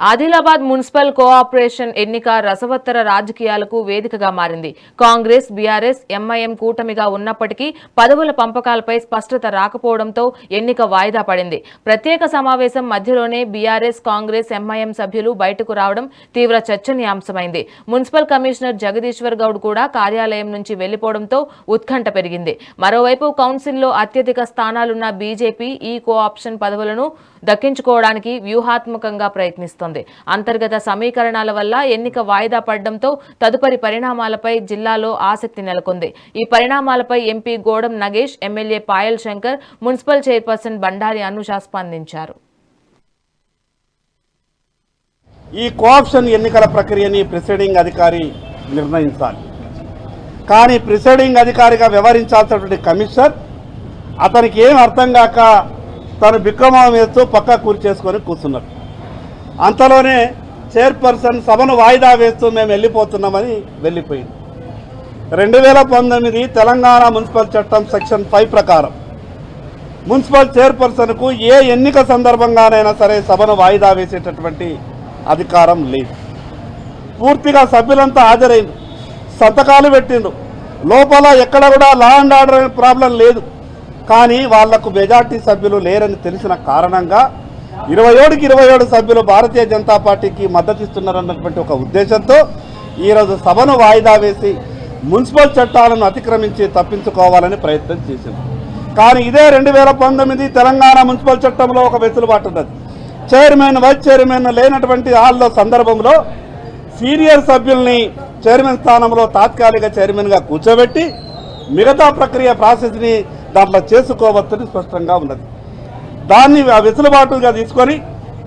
Adilabad municipal cooperation ఎన్నిక రసవత్తర రాజకీయాలకు వేదికగా మారింది. కాంగ్రెస్, బీఆర్ఎస్, ఎంఐఎం కూటమిగా ఉన్నప్పటికీ పదవుల పంపకాలపై స్పష్టత రాకపోవడంతో ఎన్నిక వాయిదా పడింది. ప్రత్యేక సమావేశం మధ్యలోనే బీఆర్ఎస్, కాంగ్రెస్, ఎంఐఎం సభ్యులు బయటకు రావడం తీవ్ర చర్చనీయాంశమైంది. మున్సిపల్ కమిషనర్ జగదీశ్వర్ గౌడ్ కూడా కార్యాలయం నుంచి వెళ్లిపోవడంతో ఉత్కంఠ పెరిగింది. మరోవైపు కౌన్సిల్లో అత్యధిక స్థానాలున్న బీజేపీ ఈ కోఆప్షన్ పదవులను దక్కించుకోవడానికి వ్యూహాత్మకంగా ప్రయత్నిస్తోంది. అంతర్గత సమీకరణాల వల్ల ఎన్నిక వాయిదా పడడంతో తదుపరి పరిణామాలపై జిల్లాలో ఆసక్తి నెలకొంది. ఈ పరిణామాలపై MP Godam Nagesh, MLA Payal Shankar, municipal chairperson Bandari Anusha స్పందించారు. ఈ కోఆప్షన్ ఎన్నికల ప్రక్రియని ప్రిసైడింగ్ అధికారి నిర్ణయించాలి. కానీ ప్రిసైడింగ్ అధికారిగా వ్యవహరించాల్సినటువంటి కమిషనర్ అతనికి ఏం అర్థం కాక తను బిక్రమం వేస్తూ పక్కా చేసుకొని కూర్చున్నారు. అంతలోనే చైర్పర్సన్ సభను వాయిదా వేస్తూ మేము వెళ్ళిపోతున్నామని వెళ్ళిపోయింది. 2019 తెలంగాణ మున్సిపల్ చట్టం సెక్షన్ 5 ప్రకారం మున్సిపల్ చైర్పర్సన్కు ఏ ఎన్నిక సందర్భంగానైనా సరే సభను వాయిదా వేసేటటువంటి అధికారం లేదు. పూర్తిగా సభ్యులంతా హాజరైంది, సంతకాలు పెట్టిండ్రు. లోపల ఎక్కడ కూడా లా అండ్ ఆర్డర్ ప్రాబ్లం లేదు. కానీ వాళ్లకు మెజార్టీ సభ్యులు లేరని తెలిసిన కారణంగా 27కి 27 సభ్యులు భారతీయ జనతా పార్టీకి మద్దతు ఇస్తున్నారన్నటువంటి ఒక ఉద్దేశంతో ఈరోజు సభను వాయిదా వేసి మున్సిపల్ చట్టాలను అతిక్రమించి తప్పించుకోవాలని ప్రయత్నం చేసింది. కానీ ఇదే 2019 తెలంగాణ మున్సిపల్ చట్టంలో ఒక వెసులుబాటు ఉన్నది. చైర్మన్, వైస్ చైర్మన్ లేనటువంటి హాల్లో సందర్భంలో సీనియర్ సభ్యుల్ని చైర్మన్ స్థానంలో తాత్కాలిక చైర్మన్గా కూర్చోబెట్టి మిగతా ప్రక్రియ ప్రాసెస్ని దాంట్లో చేసుకోవచ్చని స్పష్టంగా ఉన్నది. దాన్ని వెసులుబాటుగా తీసుకొని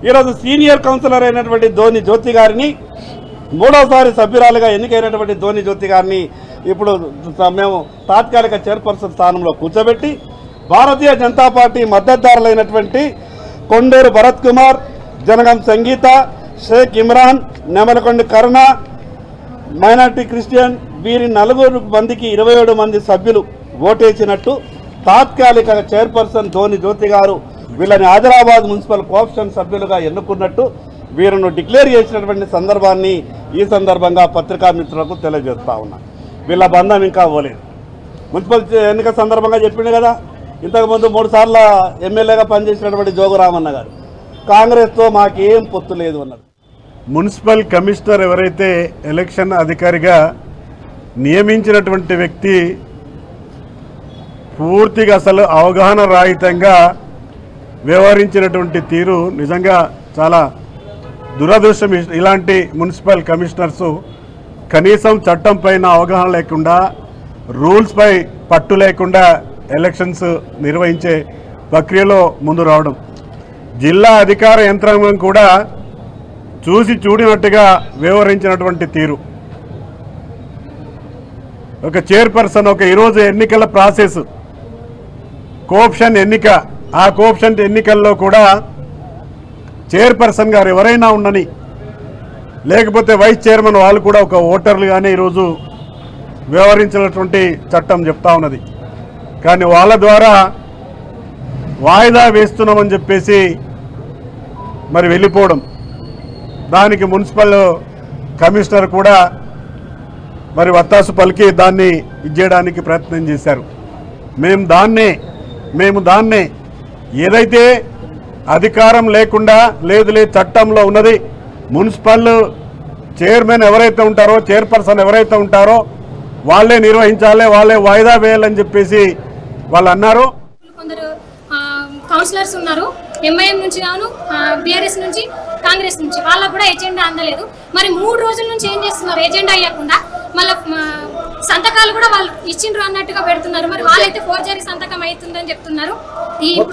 ఈరోజు సీనియర్ కౌన్సిలర్ అయినటువంటి ధోని జ్యోతి గారిని, 3వసారి సభ్యురాలుగా ఎన్నికైనటువంటి ధోని జ్యోతి గారిని ఇప్పుడు మేము తాత్కాలిక చైర్పర్సన్ స్థానంలో కూర్చోబెట్టి భారతీయ జనతా పార్టీ మద్దతుదారులైనటువంటి కొండూరు భరత్ కుమార్, జనగం సంగీత, షేక్ ఇమ్రాన్, నెమలకొండ కరుణ, మైనార్టీ క్రిస్టియన్ వీరి 4 మందికి 27 మంది సభ్యులు ఓటేసినట్టు తాత్కాలిక చైర్పర్సన్ ధోని జ్యోతి గారు వీళ్ళని ఆదిలాబాద్ మున్సిపల్ కోఆప్షన్ సభ్యులుగా ఎన్నుకున్నట్టు వీరిని డిక్లేర్ చేసినటువంటి సందర్భాన్ని ఈ సందర్భంగా పత్రికా మిత్రులకు తెలియజేస్తా ఉన్నా. వీళ్ళ బంధం ఇంకా పోలేదు. మున్సిపల్ ఎన్నిక సందర్భంగా చెప్పిండు కదా, ఇంతకుముందు 3 సార్లు ఎమ్మెల్యేగా పనిచేసినటువంటి జోగురామన్న గారు కాంగ్రెస్తో మాకేం పొత్తు లేదు అన్నారు. మున్సిపల్ కమిషనర్ ఎవరైతే ఎలక్షన్ అధికారిగా నియమించినటువంటి వ్యక్తి పూర్తిగా అసలు అవగాహన రహితంగా వ్యవహరించినటువంటి తీరు నిజంగా చాలా దురదృష్టం. ఇలాంటి మున్సిపల్ కమిషనర్సు కనీసం చట్టం పైన అవగాహన లేకుండా, రూల్స్ పై పట్టు లేకుండా ఎలక్షన్స్ నిర్వహించే ప్రక్రియలో ముందు రావడం, జిల్లా అధికార యంత్రాంగం కూడా చూసి చూడినట్టుగా వ్యవహరించినటువంటి తీరు. ఒక చైర్పర్సన్, ఒక ఈరోజు ఎన్నికల ప్రాసెస్ కోఆప్షన్ ఎన్నిక, ఆ కోఆప్షన్ ఎన్నికల్లో కూడా చైర్పర్సన్ గారు ఎవరైనా ఉండని, లేకపోతే వైస్ చైర్మన్ వాళ్ళు కూడా ఒక ఓటర్లుగానే ఈరోజు వ్యవహరించినటువంటి చట్టం చెప్తా ఉన్నది. కానీ వాళ్ళ ద్వారా వాయిదా వేస్తున్నామని చెప్పేసి మరి వెళ్ళిపోవడం, దానికి మున్సిపల్ కమిషనర్ కూడా మరి వత్తాసు పలికి దాన్ని ఇచ్చేయడానికి ప్రయత్నం చేశారు. మేము దాన్నే ఏదైతే అధికారం లేకుండా లేదు చట్టంలో ఉన్నది, మున్సిపల్ చైర్మన్ ఎవరైతే ఉంటారో, చైర్పర్సన్ ఎవరైతే ఉంటారో వాళ్ళే నిర్వహించాలి, వాళ్ళే వాయిదా వేయాలని చెప్పేసి వాళ్ళు అన్నారు. కొందరు కౌన్సిలర్స్ ఉన్నారు, ఎంఐఎం నుంచి గాను, బీఆర్ఎస్ నుంచి, కాంగ్రెస్ నుంచి, వాళ్ళకు కూడా ఎజెండా అందలేదు. మరి 3 రోజుల నుంచి ఏం చేస్తున్నారు? ఎజెండా అయ్యకుండా మళ్ళీ సంతకాలు కూడా వాళ్ళు ఇచ్చిండ్రు అన్నట్టుగా పెడుతున్నారు. మరి వాళ్ళైతే ఫోర్జరీ సంతకం అవుతుందని చెప్తున్నారు. ఈ